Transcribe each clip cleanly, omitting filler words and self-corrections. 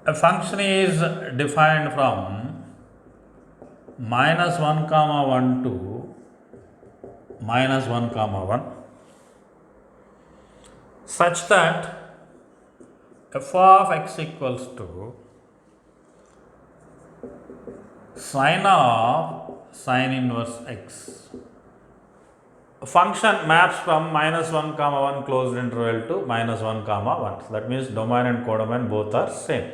A function is defined from minus 1 comma 1 to minus 1 comma 1 such that f of x equals to sine of sine inverse x. A function maps from minus 1 comma 1 closed interval to minus 1 comma 1. So that means domain and codomain both are same.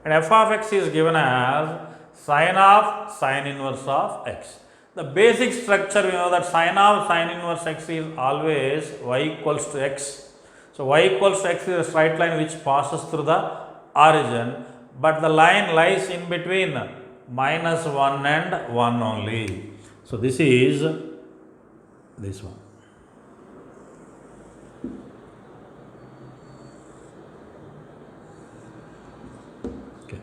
And f of x is given as sine of sine inverse of x. The basic structure we know that sine of sine inverse x is always y equals to x. So y equals to x is a straight line which passes through the origin, but the line lies in between minus 1 and 1 only. So this is this one. Okay,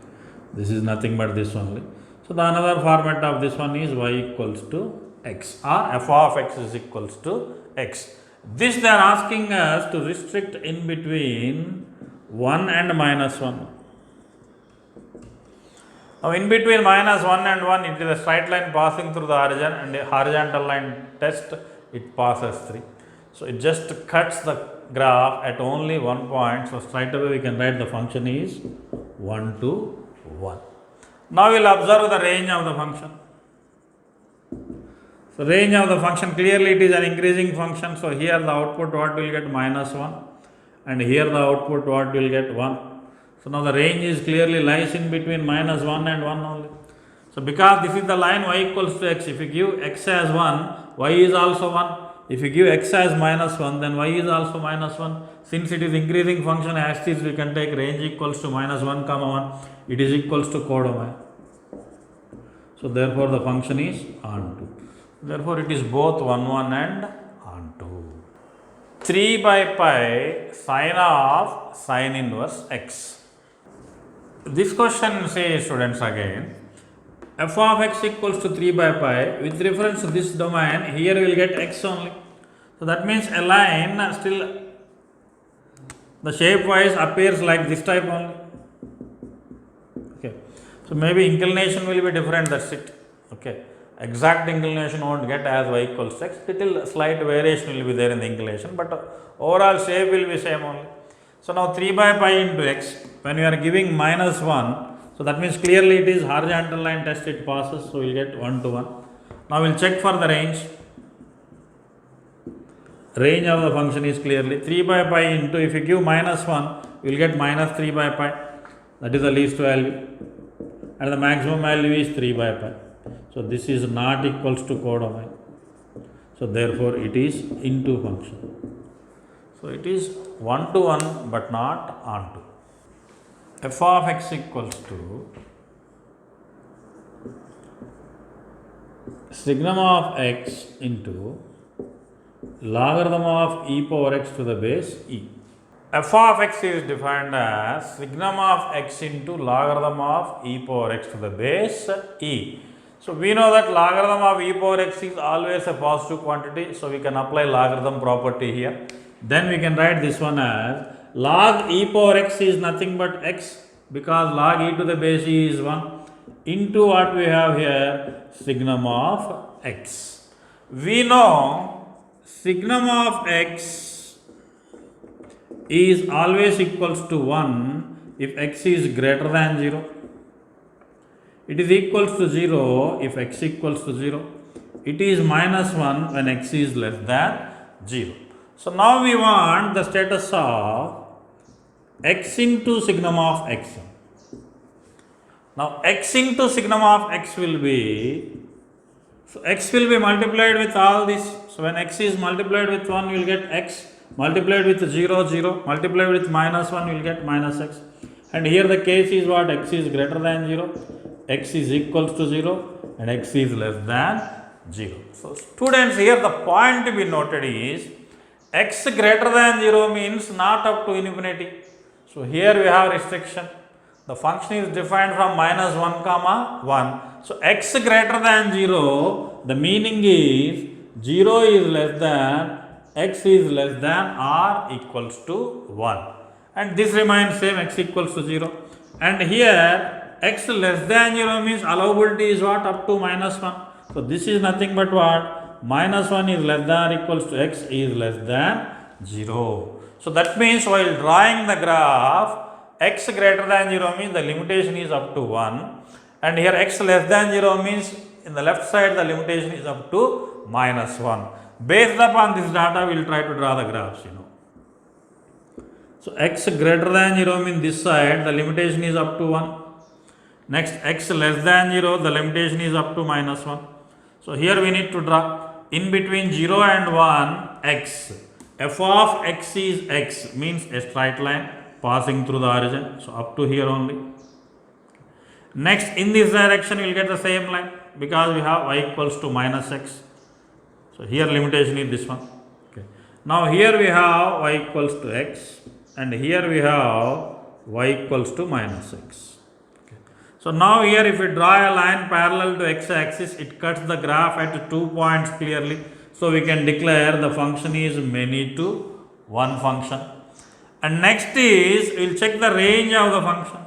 this is nothing but this only. So the another format of this one is y equals to x or f of x is equals to x. This they are asking us to restrict in between 1 and minus 1. Now in between minus 1 and 1 it is a straight line passing through the origin, and a horizontal line test it passes 3. So it just cuts the graph at only one point. So straight away we can write the function is 1 to 1. Now we will observe the range of the function. So range of the function, clearly it is an increasing function. So here the output what will get minus 1, and here the output what will get 1. So now the range is clearly lies in between minus 1 and 1 only. So because this is the line y equals to x, if you give x as 1, y is also 1. If you give x as minus 1, then y is also minus 1. Since it is increasing function, as it is we can take range equals to minus 1 comma 1. It is equals to codomain. So therefore the function is onto. Therefore it is both 1 1 and onto. 3 by pi sine of sine inverse x. This question says, students, again, f of x equals to 3 by pi. With reference to this domain, here we will get x only. So that means a line still the shape wise appears like this type only. Okay. So maybe inclination will be different, that's it. Okay. Exact inclination won't get as y equals to x. Little slight variation will be there in the inclination, but overall shape will be same only. So now 3 by pi into x, when we are giving minus 1, so that means clearly it is horizontal line test it passes, so we will get 1 to 1. Now we will check for the range. Range of the function is clearly 3 by pi into, if you give minus 1, we will get minus 3 by pi, that is the least value, and the maximum value is 3 by pi. So this is not equals to codomain. So therefore it is into function. So it is 1 to 1 but not onto. F of x equals to signum of x into logarithm of e power x to the base e. F of x is defined as signum of x into logarithm of e power x to the base e. So we know that logarithm of e power x is always a positive quantity, so we can apply logarithm property here. Then we can write this one as log e power x is nothing but x, because log e to the base e is 1, into what we have here, signum of x. We know signum of x is always equals to 1 if x is greater than 0. It is equals to 0 if x equals to 0. It is minus 1 when x is less than 0. So now we want the status of x into signum of x. Now x into signum of x will be, so x will be multiplied with all this. So when x is multiplied with 1, you will get x, multiplied with 0, 0, multiplied with minus 1, you will get minus x. And here the case is what? X is greater than 0, x is equals to 0, and x is less than 0. So students, here the point to be noted is x greater than 0 means not up to infinity. So here we have restriction. The function is defined from minus 1 comma 1. So x greater than 0, the meaning is 0 is less than, x is less than or equals to 1. And this remains same, x equals to 0. And here x less than 0 means allowability is what? Up to minus 1. So this is nothing but what? Minus 1 is less than or equals to x is less than 0. So that means while drawing the graph, x greater than 0 means the limitation is up to 1. And here x less than 0 means in the left side the limitation is up to minus 1. Based upon this data, we will try to draw the graphs, So x greater than 0 means this side the limitation is up to 1. Next x less than 0 the limitation is up to minus 1. So here we need to draw in between 0 and 1 x. F of x is x means a straight line passing through the origin. So up to here only. Next in this direction we will get the same line because we have y equals to minus x. So here limitation is this one. Okay. Now here we have y equals to x and here we have y equals to minus x. Okay. So now here if we draw a line parallel to x axis, it cuts the graph at 2 points clearly. So we can declare the function is many to one function. And next is we will check the range of the function.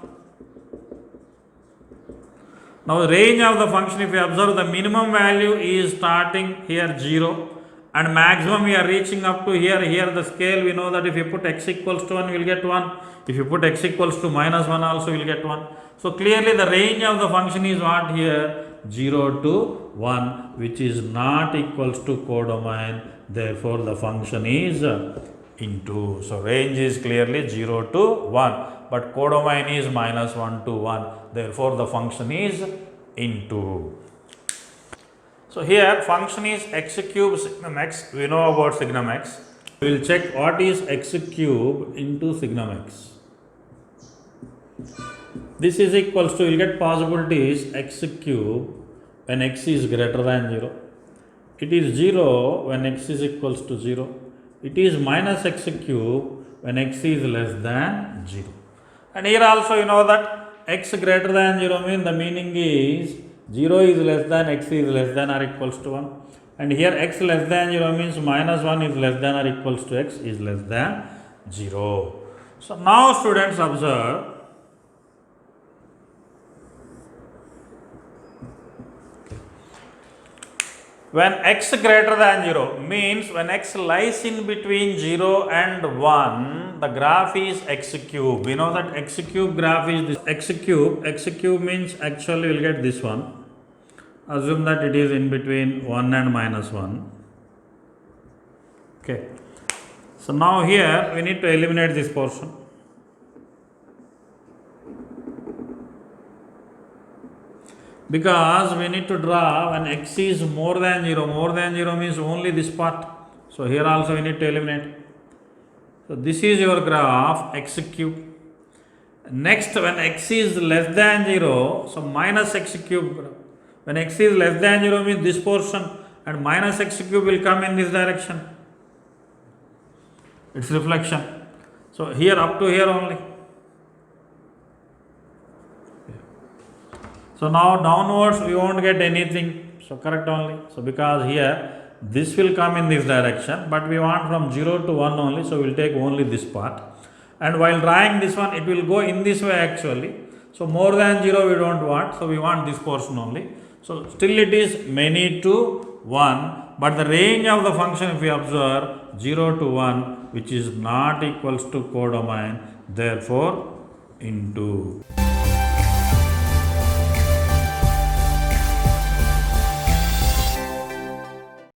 Now the range of the function, if we observe, the minimum value is starting here 0 and maximum we are reaching up to here. Here the scale we know that if you put x equals to 1 we will get 1. If you put x equals to minus 1 also we will get 1. So clearly the range of the function is what here? 0 to 1, which is not equals to codomain. Therefore the function is into. So range is clearly 0 to 1. But codomain is minus 1 to 1. Therefore, the function is into. So here function is x cube signum x. We know about signum x. We will check what is x cube into signum x. This is equals to, we will get possibilities x cube when x is greater than 0. It is 0 when x is equals to 0. It is minus x cube when x is less than 0. And here also you know that x greater than 0 means the meaning is 0 is less than x is less than or equals to 1. And here x less than 0 means minus 1 is less than or equals to x is less than 0. So now students observe. When x greater than 0 means when x lies in between 0 and 1, the graph is x cube. We know that x cube graph is this x cube. X cube means actually we will get this one. Assume that it is in between 1 and minus 1. Okay. So now here we need to eliminate this portion. Because we need to draw when x is more than 0. More than 0 means only this part. So here also we need to eliminate. So this is your graph x cube. Next when x is less than 0, so minus x cube graph. When x is less than 0 means this portion and minus x cube will come in this direction. Its reflection. So here up to here only. So now downwards we won't get anything. So correct only. So because here this will come in this direction, but we want from 0 to 1 only. So we will take only this part. And while drawing this one, it will go in this way actually. So more than 0 we don't want. So we want this portion only. So still it is many to 1. But the range of the function, if we observe 0 to 1, which is not equals to codomain, therefore into.